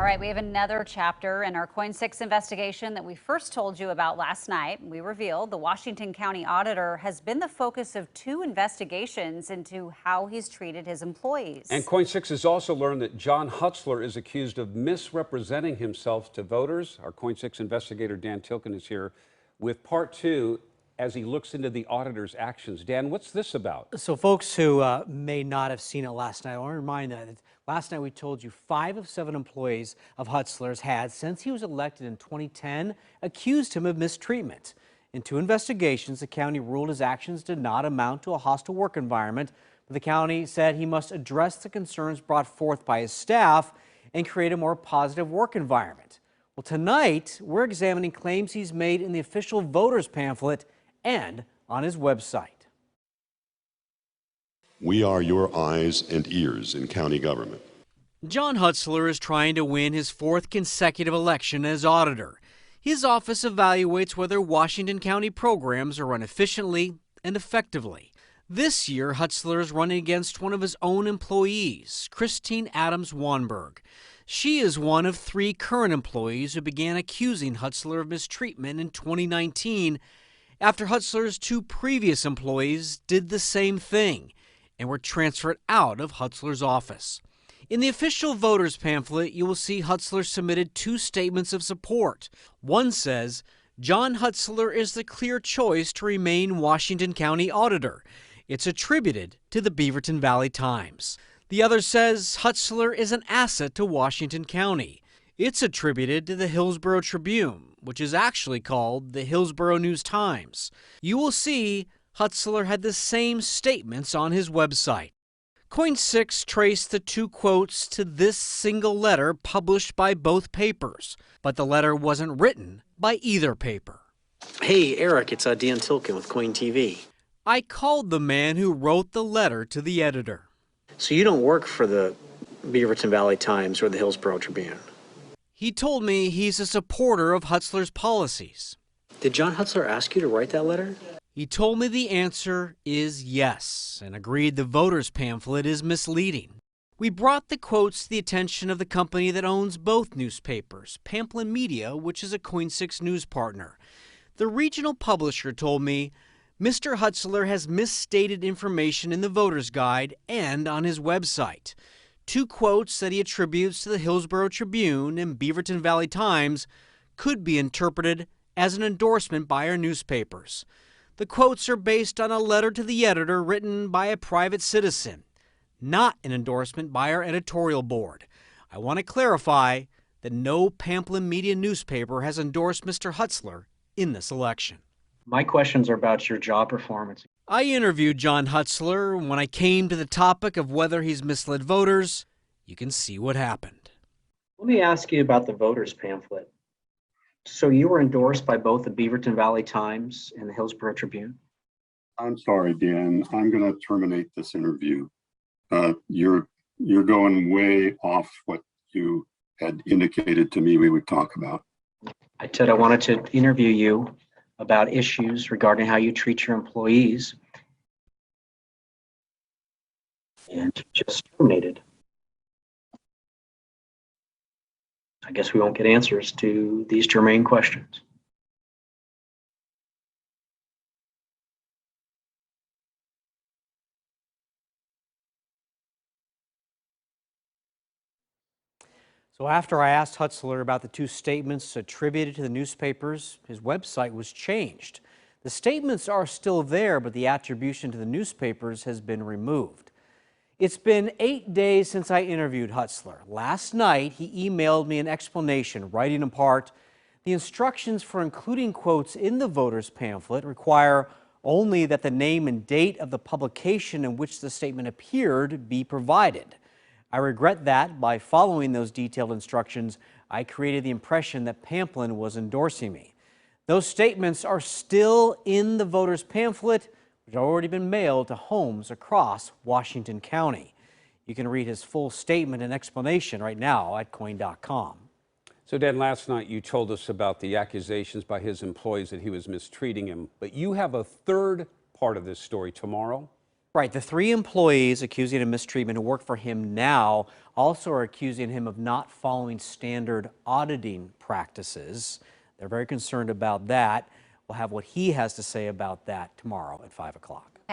All right, we have another chapter in our Coin 6 investigation that we first told you about last night. We revealed the Washington County auditor has been the focus of 2 investigations into how he's treated his employees. And Coin 6 has also learned that John Hutzler is accused of misrepresenting himself to voters. Our Coin 6 investigator Dan Tilken is here with part 2 as he looks into the auditor's actions. Dan, what's this about? So folks who may not have seen it last night, I want to remind that last night we told you 5 of 7 employees of Hutzler's had, since he was elected in 2010, accused him of mistreatment. In 2 investigations, the county ruled his actions did not amount to a hostile work environment, but the county said he must address the concerns brought forth by his staff and create a more positive work environment. Well, tonight, we're examining claims he's made in the official voters pamphlet and on his website. We are your eyes and ears in county government. John Hutzler is trying to win his 4th consecutive election as auditor. His office evaluates whether Washington County programs are run efficiently and effectively. This year, Hutzler is running against one of his own employees, Christine Adams Wanberg. She is one of 3 current employees who began accusing Hutzler of mistreatment in 2019 after Hutzler's 2 previous employees did the same thing and were transferred out of Hutzler's office. In the official voters pamphlet, you will see Hutzler submitted 2 statements of support. One says, John Hutzler is the clear choice to remain Washington County Auditor. It's attributed to the Beaverton Valley Times. The other says Hutzler is an asset to Washington County. It's attributed to the Hillsborough Tribune, which is actually called the Hillsborough News-Times. You will see Hutzler had the same statements on his website. Coin 6 traced the 2 quotes to this single letter published by both papers, but the letter wasn't written by either paper. Hey, Eric, it's Dan Tilken with Coin TV. I called the man who wrote the letter to the editor. So you don't work for the Beaverton Valley Times or the Hillsborough Tribune? He told me he's a supporter of Hutzler's policies. Did John Hutzler ask you to write that letter? He told me the answer is yes, and agreed the voters pamphlet is misleading. We brought the quotes to the attention of the company that owns both newspapers, Pamphlet Media, which is a Coin 6 news partner. The regional publisher told me Mr. Hutzler has misstated information in the voter's guide and on his website. 2 quotes that he attributes to the Hillsborough Tribune and Beaverton Valley Times could be interpreted as an endorsement by our newspapers. The quotes are based on a letter to the editor written by a private citizen, not an endorsement by our editorial board. I want to clarify that no Pamphlet Media newspaper has endorsed Mr. Hutzler in this election. My questions are about your job performance. I interviewed John Hutzler. When I came to the topic of whether he's misled voters, you can see what happened. Let me ask you about the voters pamphlet. So you were endorsed by both the Beaverton Valley Times and the Hillsborough Tribune? I'm sorry, Dan. I'm going to terminate this interview. You're going way off what you had indicated to me we would talk about. I said I wanted to interview you about issues regarding how you treat your employees, and just terminated. I guess we won't get answers to these germane questions. So after I asked Hutzler about the 2 statements attributed to the newspapers, his website was changed. The statements are still there, but the attribution to the newspapers has been removed. It's been 8 days since I interviewed Hutzler. Last night, he emailed me an explanation, writing in part, the instructions for including quotes in the voters pamphlet require only that the name and date of the publication in which the statement appeared be provided. I regret that by following those detailed instructions, I created the impression that Pamplin was endorsing me. Those statements are still in the voters pamphlet, which has already been mailed to homes across Washington County. You can read his full statement and explanation right now at coin.com. So, Dan, last night you told us about the accusations by his employees that he was mistreating him, but you have a third part of this story tomorrow. Right. The 3 employees accusing him of mistreatment who work for him now also are accusing him of not following standard auditing practices. They're very concerned about that. We'll have what he has to say about that tomorrow at 5 o'clock.